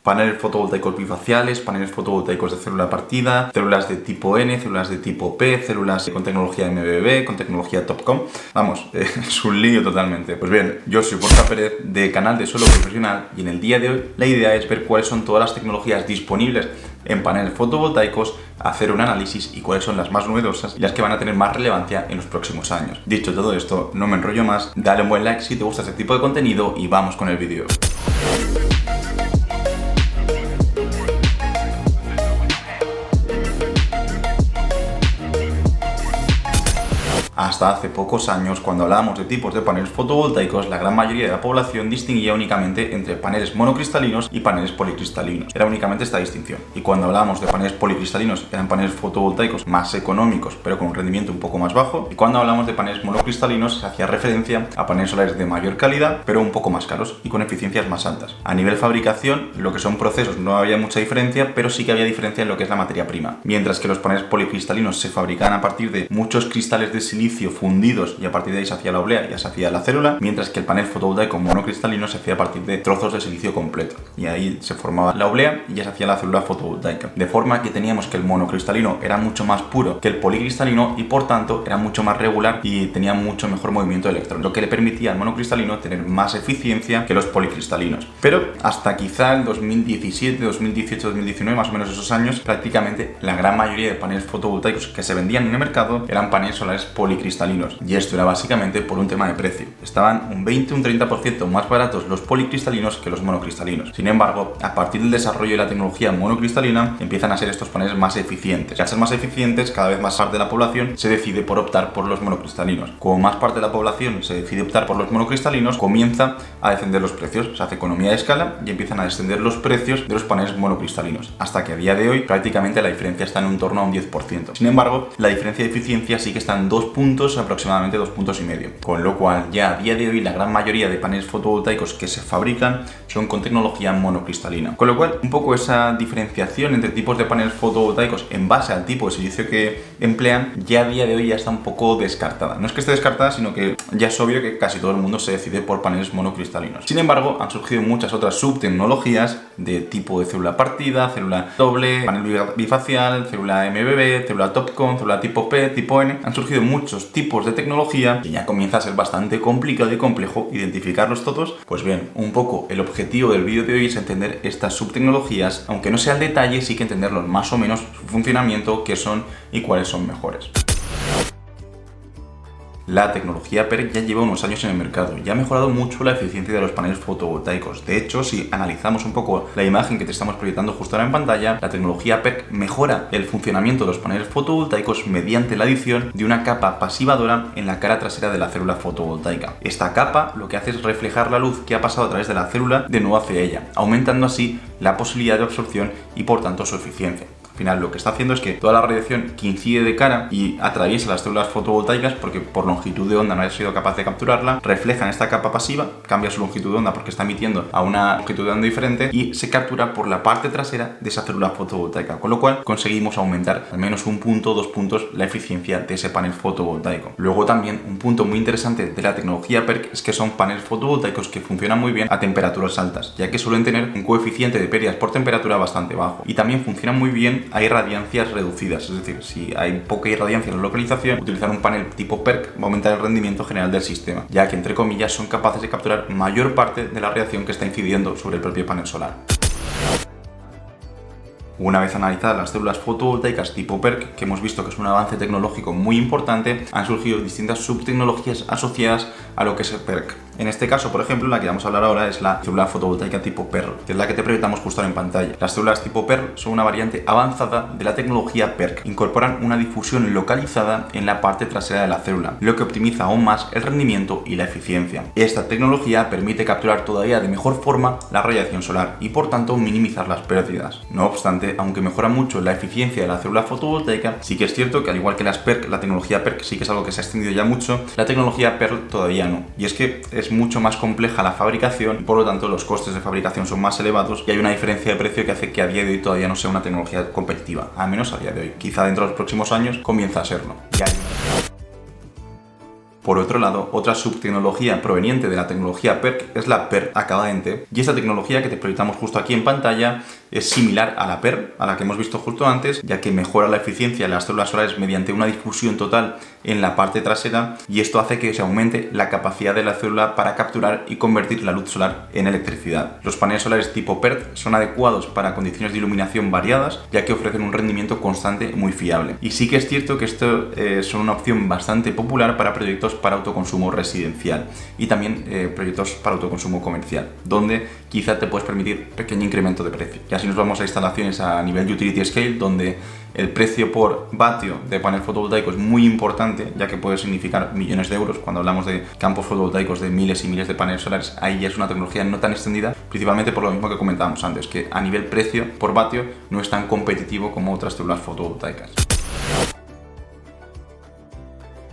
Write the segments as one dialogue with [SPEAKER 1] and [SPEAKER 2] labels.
[SPEAKER 1] Paneles fotovoltaicos bifaciales, paneles fotovoltaicos de célula partida, células de tipo N, células de tipo P, células con tecnología MBB, con tecnología TOPCon. Vamos, es un lío totalmente. Pues bien, yo soy Borja Pérez de Canal de Suelo Profesional y en el día de hoy la idea es ver cuáles son todas las tecnologías disponibles en paneles fotovoltaicos, hacer un análisis y cuáles son las más novedosas y las que van a tener más relevancia en los próximos años. Dicho todo esto, no me enrollo más, dale un buen like si te gusta este tipo de contenido y vamos con el vídeo. Hasta hace pocos años, cuando hablábamos de tipos de paneles fotovoltaicos, la gran mayoría de la población distinguía únicamente entre paneles monocristalinos y paneles policristalinos. Era únicamente esta distinción. Y cuando hablábamos de paneles policristalinos, eran paneles fotovoltaicos más económicos, pero con un rendimiento un poco más bajo. Y cuando hablamos de paneles monocristalinos, se hacía referencia a paneles solares de mayor calidad, pero un poco más caros y con eficiencias más altas. A nivel fabricación, lo que son procesos no había mucha diferencia, pero sí que había diferencia en lo que es la materia prima. Mientras que los paneles policristalinos se fabricaban a partir de muchos cristales de silicio fundidos y a partir de ahí se hacía la oblea, ya se hacía la célula, mientras que el panel fotovoltaico monocristalino se hacía a partir de trozos de silicio completo y ahí se formaba la oblea y ya se hacía la célula fotovoltaica. De forma que teníamos que el monocristalino era mucho más puro que el policristalino y por tanto era mucho más regular y tenía mucho mejor movimiento de electrones, lo que le permitía al monocristalino tener más eficiencia que los policristalinos. Pero hasta quizá el 2017, 2018, 2019, más o menos esos años, prácticamente la gran mayoría de paneles fotovoltaicos que se vendían en el mercado eran paneles solares policristalinos. Y esto era básicamente por un tema de precio. Estaban un 20 un 30% más baratos los policristalinos que los monocristalinos. Sin embargo, a partir del desarrollo de la tecnología monocristalina, empiezan a ser estos paneles más eficientes. Y al ser más eficientes, cada vez más parte de la población se decide por optar por los monocristalinos. Como más parte de la población se decide optar por los monocristalinos, comienza a descender los precios. Se hace economía de escala y empiezan a descender los precios de los paneles monocristalinos. Hasta que a día de hoy prácticamente la diferencia está en un torno a un 10%. Sin embargo, la diferencia de eficiencia sí que está en 2 puntos, aproximadamente 2,5 puntos. Con lo cual, ya a día de hoy, la gran mayoría de paneles fotovoltaicos que se fabrican son con tecnología monocristalina. Con lo cual, un poco esa diferenciación entre tipos de paneles fotovoltaicos en base al tipo de silicio que emplean, ya a día de hoy ya está un poco descartada. No es que esté descartada, sino que ya es obvio que casi todo el mundo se decide por paneles monocristalinos. Sin embargo, han surgido muchas otras subtecnologías de tipo de célula partida, célula doble, panel bifacial, célula MBB, célula TOPCon, célula tipo P, tipo N. Han surgido muchos tipos de tecnología que ya comienza a ser bastante complicado y complejo identificarlos todos. Pues bien, un poco el objetivo del vídeo de hoy es entender estas subtecnologías, aunque no sea al detalle, sí que entenderlos más o menos, su funcionamiento, qué son y cuáles son mejores. La tecnología PERC ya lleva unos años en el mercado y ha mejorado mucho la eficiencia de los paneles fotovoltaicos. De hecho, si analizamos un poco la imagen que te estamos proyectando justo ahora en pantalla, la tecnología PERC mejora el funcionamiento de los paneles fotovoltaicos mediante la adición de una capa pasivadora en la cara trasera de la célula fotovoltaica. Esta capa lo que hace es reflejar la luz que ha pasado a través de la célula de nuevo hacia ella, aumentando así la posibilidad de absorción y por tanto su eficiencia. Al final lo que está haciendo es que toda la radiación que incide de cara y atraviesa las células fotovoltaicas, porque por longitud de onda no ha sido capaz de capturarla, refleja en esta capa pasiva, cambia su longitud de onda porque está emitiendo a una longitud de onda diferente y se captura por la parte trasera de esa célula fotovoltaica, con lo cual conseguimos aumentar al menos 1 punto, 2 puntos la eficiencia de ese panel fotovoltaico. Luego también un punto muy interesante de la tecnología PERC es que son paneles fotovoltaicos que funcionan muy bien a temperaturas altas, ya que suelen tener un coeficiente de pérdidas por temperatura bastante bajo y también funcionan muy bien a irradiancias reducidas, es decir, si hay poca irradiancia en la localización, utilizar un panel tipo PERC va a aumentar el rendimiento general del sistema, ya que entre comillas son capaces de capturar mayor parte de la radiación que está incidiendo sobre el propio panel solar. Una vez analizadas las células fotovoltaicas tipo PERC, que hemos visto que es un avance tecnológico muy importante, han surgido distintas subtecnologías asociadas a lo que es el PERC. En este caso, por ejemplo, la que vamos a hablar ahora es la célula fotovoltaica tipo PERL, que es la que te proyectamos justo ahora en pantalla. Las células tipo PERL son una variante avanzada de la tecnología PERC. Incorporan una difusión localizada en la parte trasera de la célula, lo que optimiza aún más el rendimiento y la eficiencia. Esta tecnología permite capturar todavía de mejor forma la radiación solar y por tanto minimizar las pérdidas. No obstante, aunque mejora mucho la eficiencia de la célula fotovoltaica, sí que es cierto que al igual que las PERC, la tecnología PERC sí que es algo que se ha extendido ya mucho, la tecnología PERL todavía no. Y es que es mucho más compleja la fabricación y por lo tanto los costes de fabricación son más elevados y hay una diferencia de precio que hace que a día de hoy todavía no sea una tecnología competitiva, al menos a día de hoy. Quizá dentro de los próximos años comienza a serlo. Por otro lado, otra subtecnología proveniente de la tecnología PERC es la PERC acabada en T, y esta tecnología que te proyectamos justo aquí en pantalla es similar a la PERC, a la que hemos visto justo antes, ya que mejora la eficiencia de las células solares mediante una difusión total en la parte trasera, y esto hace que se aumente la capacidad de la célula para capturar y convertir la luz solar en electricidad. Los paneles solares tipo PERC son adecuados para condiciones de iluminación variadas, ya que ofrecen un rendimiento constante muy fiable. Y sí que es cierto que esto son una opción bastante popular para proyectos para autoconsumo residencial y también proyectos para autoconsumo comercial, donde quizá te puedes permitir pequeño incremento de precio. Y así nos vamos a instalaciones a nivel utility scale, donde el precio por vatio de panel fotovoltaico es muy importante, ya que puede significar millones de euros. Cuando hablamos de campos fotovoltaicos de miles y miles de paneles solares, ahí ya es una tecnología no tan extendida, principalmente por lo mismo que comentábamos antes, que a nivel precio por vatio no es tan competitivo como otras células fotovoltaicas.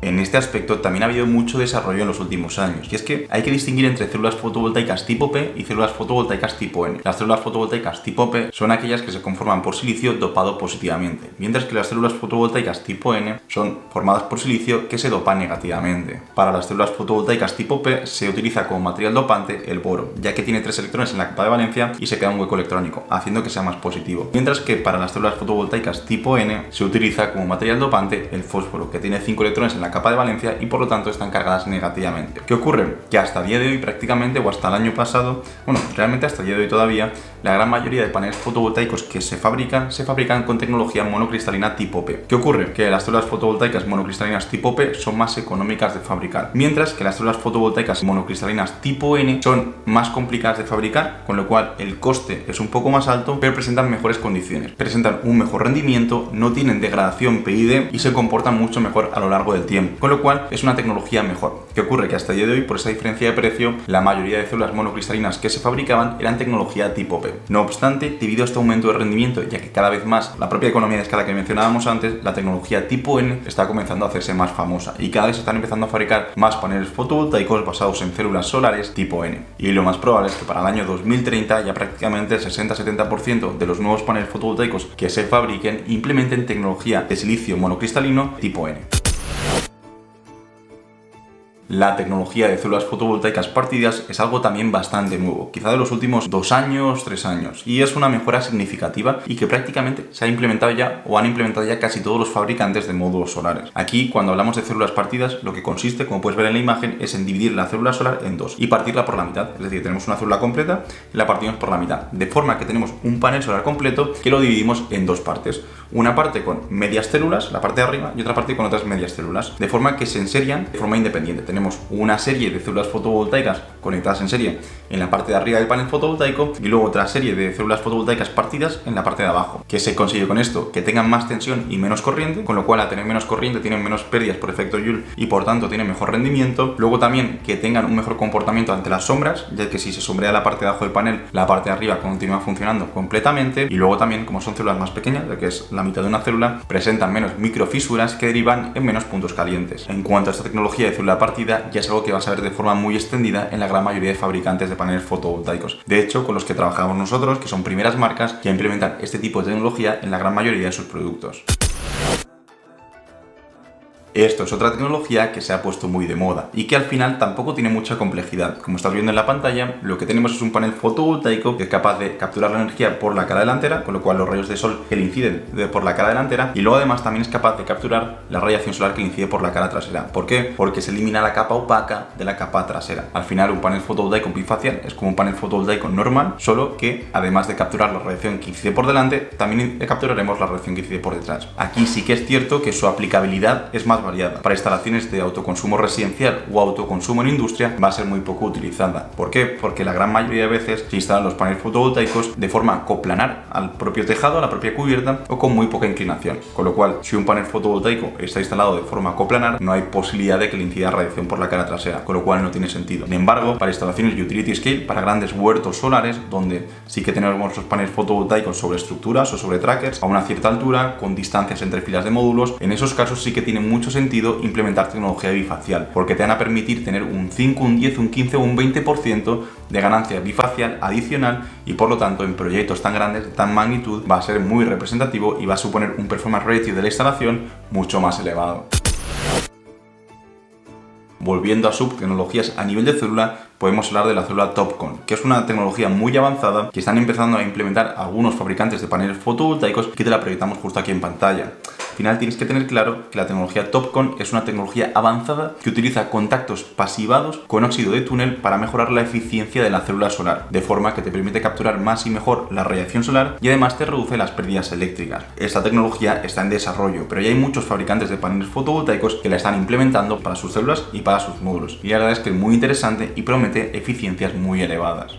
[SPEAKER 1] En este aspecto también ha habido mucho desarrollo en los últimos años, y es que hay que distinguir entre células fotovoltaicas tipo P y células fotovoltaicas tipo N. Las células fotovoltaicas tipo P son aquellas que se conforman por silicio dopado positivamente, mientras que las células fotovoltaicas tipo N son formadas por silicio que se dopa negativamente. Para las células fotovoltaicas tipo P se utiliza como material dopante el boro, ya que tiene 3 electrones en la capa de valencia y se queda un hueco electrónico, haciendo que sea más positivo. Mientras que para las células fotovoltaicas tipo N se utiliza como material dopante el fósforo, que tiene 5 electrones en la capa de valencia y por lo tanto están cargadas negativamente. ¿Qué ocurre? Que hasta el día de hoy prácticamente, o hasta el año pasado, bueno, realmente hasta el día de hoy todavía, la gran mayoría de paneles fotovoltaicos que se fabrican con tecnología monocristalina tipo P. ¿Qué ocurre? Que las células fotovoltaicas monocristalinas tipo P son más económicas de fabricar, mientras que las células fotovoltaicas monocristalinas tipo N son más complicadas de fabricar, con lo cual el coste es un poco más alto, pero presentan mejores condiciones, presentan un mejor rendimiento, no tienen degradación PID y se comportan mucho mejor a lo largo del tiempo, con lo cual es una tecnología mejor. ¿Qué ocurre? Que hasta el día de hoy, por esa diferencia de precio, la mayoría de células monocristalinas que se fabricaban eran tecnología tipo P. No obstante, debido a este aumento de rendimiento, ya que cada vez más la propia economía de escala que mencionábamos antes, la tecnología tipo N está comenzando a hacerse más famosa y cada vez se están empezando a fabricar más paneles fotovoltaicos basados en células solares tipo N. Y lo más probable es que para el año 2030 ya prácticamente el 60-70% de los nuevos paneles fotovoltaicos que se fabriquen implementen tecnología de silicio monocristalino tipo N. La tecnología de células fotovoltaicas partidas es algo también bastante nuevo, quizá de los últimos 2 años, 3 años, y es una mejora significativa y que prácticamente se ha implementado ya o han implementado ya casi todos los fabricantes de módulos solares. Aquí, cuando hablamos de células partidas, lo que consiste, como puedes ver en la imagen, es en dividir la célula solar en dos y partirla por la mitad. Es decir, tenemos una célula completa y la partimos por la mitad, de forma que tenemos un panel solar completo que lo dividimos en dos partes. Una parte con medias células, la parte de arriba, y otra parte con otras medias células, de forma que se enserian de forma independiente. Tenemos una serie de células fotovoltaicas conectadas en serie en la parte de arriba del panel fotovoltaico y luego otra serie de células fotovoltaicas partidas en la parte de abajo. ¿Qué se consigue con esto? Que tengan más tensión y menos corriente, con lo cual al tener menos corriente tienen menos pérdidas por efecto Joule y por tanto tienen mejor rendimiento. Luego también que tengan un mejor comportamiento ante las sombras, ya que si se sombrea la parte de abajo del panel, la parte de arriba continúa funcionando completamente. Y luego también, como son células más pequeñas, ya que es la mitad de una célula, presentan menos microfisuras que derivan en menos puntos calientes. En cuanto a esta tecnología de célula partida, ya es algo que vas a ver de forma muy extendida en la gran mayoría de fabricantes de paneles fotovoltaicos. De hecho, con los que trabajamos nosotros, que son primeras marcas, ya implementan este tipo de tecnología en la gran mayoría de sus productos. Esto es otra tecnología que se ha puesto muy de moda y que al final tampoco tiene mucha complejidad. Como estás viendo en la pantalla, lo que tenemos es un panel fotovoltaico que es capaz de capturar la energía por la cara delantera, con lo cual los rayos de sol que le inciden por la cara delantera, y luego además también es capaz de capturar la radiación solar que le incide por la cara trasera. ¿Por qué? Porque se elimina la capa opaca de la capa trasera. Al final, un panel fotovoltaico bifacial es como un panel fotovoltaico normal, solo que además de capturar la radiación que incide por delante, también capturaremos la radiación que incide por detrás. Aquí sí que es cierto que su aplicabilidad es más variada. Para instalaciones de autoconsumo residencial o autoconsumo en industria va a ser muy poco utilizada. ¿Por qué? Porque la gran mayoría de veces se instalan los paneles fotovoltaicos de forma coplanar al propio tejado, a la propia cubierta o con muy poca inclinación. Con lo cual, si un panel fotovoltaico está instalado de forma coplanar, no hay posibilidad de que le incida radiación por la cara trasera, con lo cual no tiene sentido. Sin embargo, para instalaciones utility scale, para grandes huertos solares, donde sí que tenemos nuestros paneles fotovoltaicos sobre estructuras o sobre trackers a una cierta altura, con distancias entre filas de módulos, en esos casos sí que tiene mucho sentido implementar tecnología bifacial, porque te van a permitir tener un 5, un 10, un 15 o un 20% de ganancia bifacial adicional y por lo tanto en proyectos tan grandes, de tan magnitud, va a ser muy representativo y va a suponer un performance ratio de la instalación mucho más elevado. Volviendo a subtecnologías a nivel de célula, podemos hablar de la célula TOPCon, que es una tecnología muy avanzada que están empezando a implementar algunos fabricantes de paneles fotovoltaicos, que te la proyectamos justo aquí en pantalla. Al final tienes que tener claro que la tecnología TOPCon es una tecnología avanzada que utiliza contactos pasivados con óxido de túnel para mejorar la eficiencia de la célula solar, de forma que te permite capturar más y mejor la radiación solar y además te reduce las pérdidas eléctricas. Esta tecnología está en desarrollo, pero ya hay muchos fabricantes de paneles fotovoltaicos que la están implementando para sus células y para sus módulos. Y la verdad es que es muy interesante y promete eficiencias muy elevadas.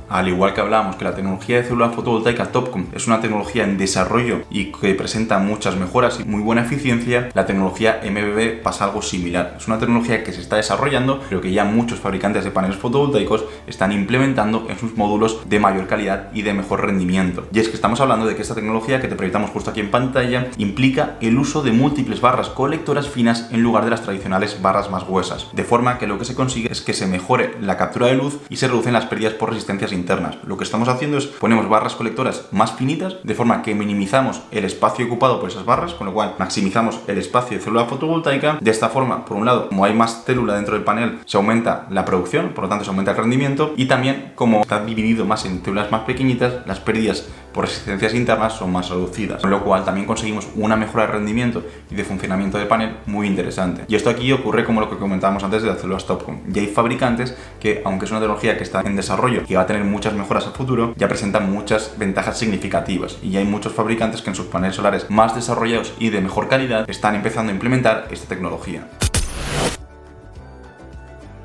[SPEAKER 1] Al igual que hablábamos que la tecnología de célula fotovoltaica TOPCon es una tecnología en desarrollo y que presenta muchas mejoras y muy buena eficiencia, la tecnología MBB pasa algo similar. Es una tecnología que se está desarrollando, pero que ya muchos fabricantes de paneles fotovoltaicos están implementando en sus módulos de mayor calidad y de mejor rendimiento. Y es que estamos hablando de que esta tecnología que te proyectamos justo aquí en pantalla implica el uso de múltiples barras colectoras finas en lugar de las tradicionales barras más gruesas, de forma que lo que se consigue es que se mejore la captura de luz y se reducen las pérdidas por resistencias internas. Lo que estamos haciendo es ponemos barras colectoras más finitas, de forma que minimizamos el espacio ocupado por esas barras, con lo cual maximizamos el espacio de célula fotovoltaica. De esta forma, por un lado, como hay más célula dentro del panel, se aumenta la producción, por lo tanto se aumenta el rendimiento, y también como está dividido más en células más pequeñitas, las pérdidas por resistencias internas son más reducidas, con lo cual también conseguimos una mejora de rendimiento y de funcionamiento del panel muy interesante. Y esto aquí ocurre como lo que comentábamos antes de las células TOPCon. Ya hay fabricantes que, aunque es una tecnología que está en desarrollo, que va a tener muchas mejoras a futuro, ya presentan muchas ventajas significativas, y ya hay muchos fabricantes que en sus paneles solares más desarrollados y de mejor calidad están empezando a implementar esta tecnología.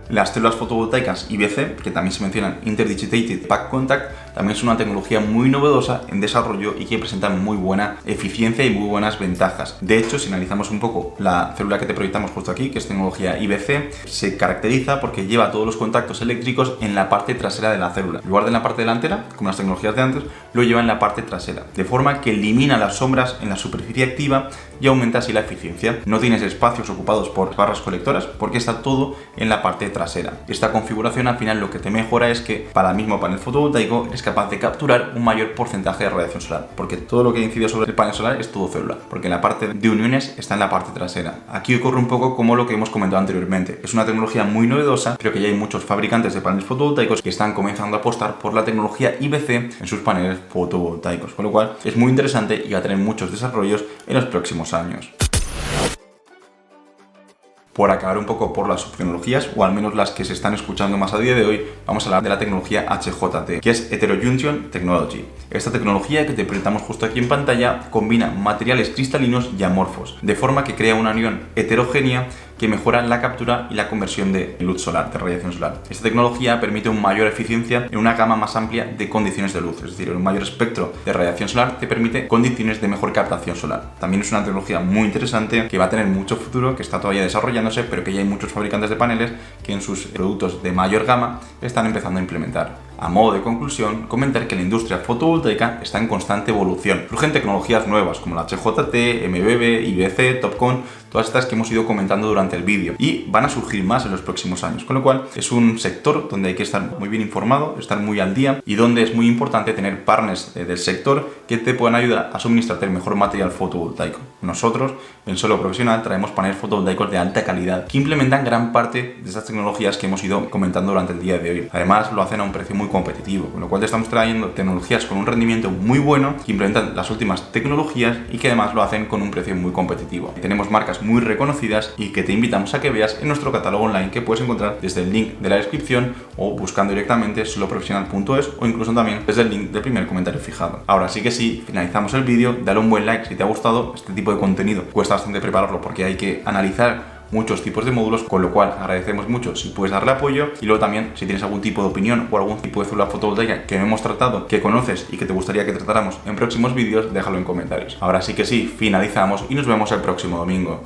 [SPEAKER 1] Las células fotovoltaicas IBC, que también se mencionan Interdigitated Back Contact, también es una tecnología muy novedosa en desarrollo y que presenta muy buena eficiencia y muy buenas ventajas. De hecho, si analizamos un poco la célula que te proyectamos justo aquí, que es tecnología IBC, se caracteriza porque lleva todos los contactos eléctricos en la parte trasera de la célula. En lugar de en la parte delantera, como las tecnologías de antes, lo lleva en la parte trasera, de forma que elimina las sombras en la superficie activa y aumenta así la eficiencia. No tienes espacios ocupados por barras colectoras porque está todo en la parte trasera. Esta configuración al final lo que te mejora es que para el mismo panel fotovoltaico es capaz de capturar un mayor porcentaje de radiación solar, porque todo lo que incide sobre el panel solar es todo célula, porque la parte de uniones está en la parte trasera. Aquí ocurre un poco como lo que hemos comentado anteriormente. Es una tecnología muy novedosa, pero que ya hay muchos fabricantes de paneles fotovoltaicos que están comenzando a apostar por la tecnología IBC en sus paneles fotovoltaicos, con lo cual es muy interesante y va a tener muchos desarrollos en los próximos años. Por acabar un poco por las subtecnologías, o al menos las que se están escuchando más a día de hoy, vamos a hablar de la tecnología HJT, que es Heterojunction Technology. Esta tecnología que te presentamos justo aquí en pantalla combina materiales cristalinos y amorfos, de forma que crea una unión heterogénea que mejora la captura y la conversión de luz solar, de radiación solar. Esta tecnología permite una mayor eficiencia en una gama más amplia de condiciones de luz, es decir, un mayor espectro de radiación solar te permite condiciones de mejor captación solar. También es una tecnología muy interesante que va a tener mucho futuro, que está todavía desarrollándose, pero que ya hay muchos fabricantes de paneles que en sus productos de mayor gama están empezando a implementar. A modo de conclusión, comentar que la industria fotovoltaica está en constante evolución. Surgen tecnologías nuevas como la HJT, MBB, IBC, TOPCon, todas estas que hemos ido comentando durante el vídeo, y van a surgir más en los próximos años, con lo cual es un sector donde hay que estar muy bien informado, estar muy al día, y donde es muy importante tener partners del sector que te puedan ayudar a suministrarte el mejor material fotovoltaico. Nosotros, en Solo Profesional, traemos paneles fotovoltaicos de alta calidad que implementan gran parte de estas tecnologías que hemos ido comentando durante el día de hoy. Además, lo hacen a un precio muy competitivo, con lo cual te estamos trayendo tecnologías con un rendimiento muy bueno, que implementan las últimas tecnologías y que además lo hacen con un precio muy competitivo. Tenemos marcas muy reconocidas y que te invitamos a que veas en nuestro catálogo online, que puedes encontrar desde el link de la descripción o buscando directamente soloprofesional.es, o incluso también desde el link del primer comentario fijado. Ahora sí que sí, finalizamos el vídeo, dale un buen like si te ha gustado. Este tipo de contenido cuesta bastante prepararlo porque hay que analizar muchos tipos de módulos, con lo cual agradecemos mucho si puedes darle apoyo. Y luego también, si tienes algún tipo de opinión o algún tipo de célula fotovoltaica que no hemos tratado, que conoces y que te gustaría que tratáramos en próximos vídeos, déjalo en comentarios. Ahora sí que sí, finalizamos y nos vemos el próximo domingo.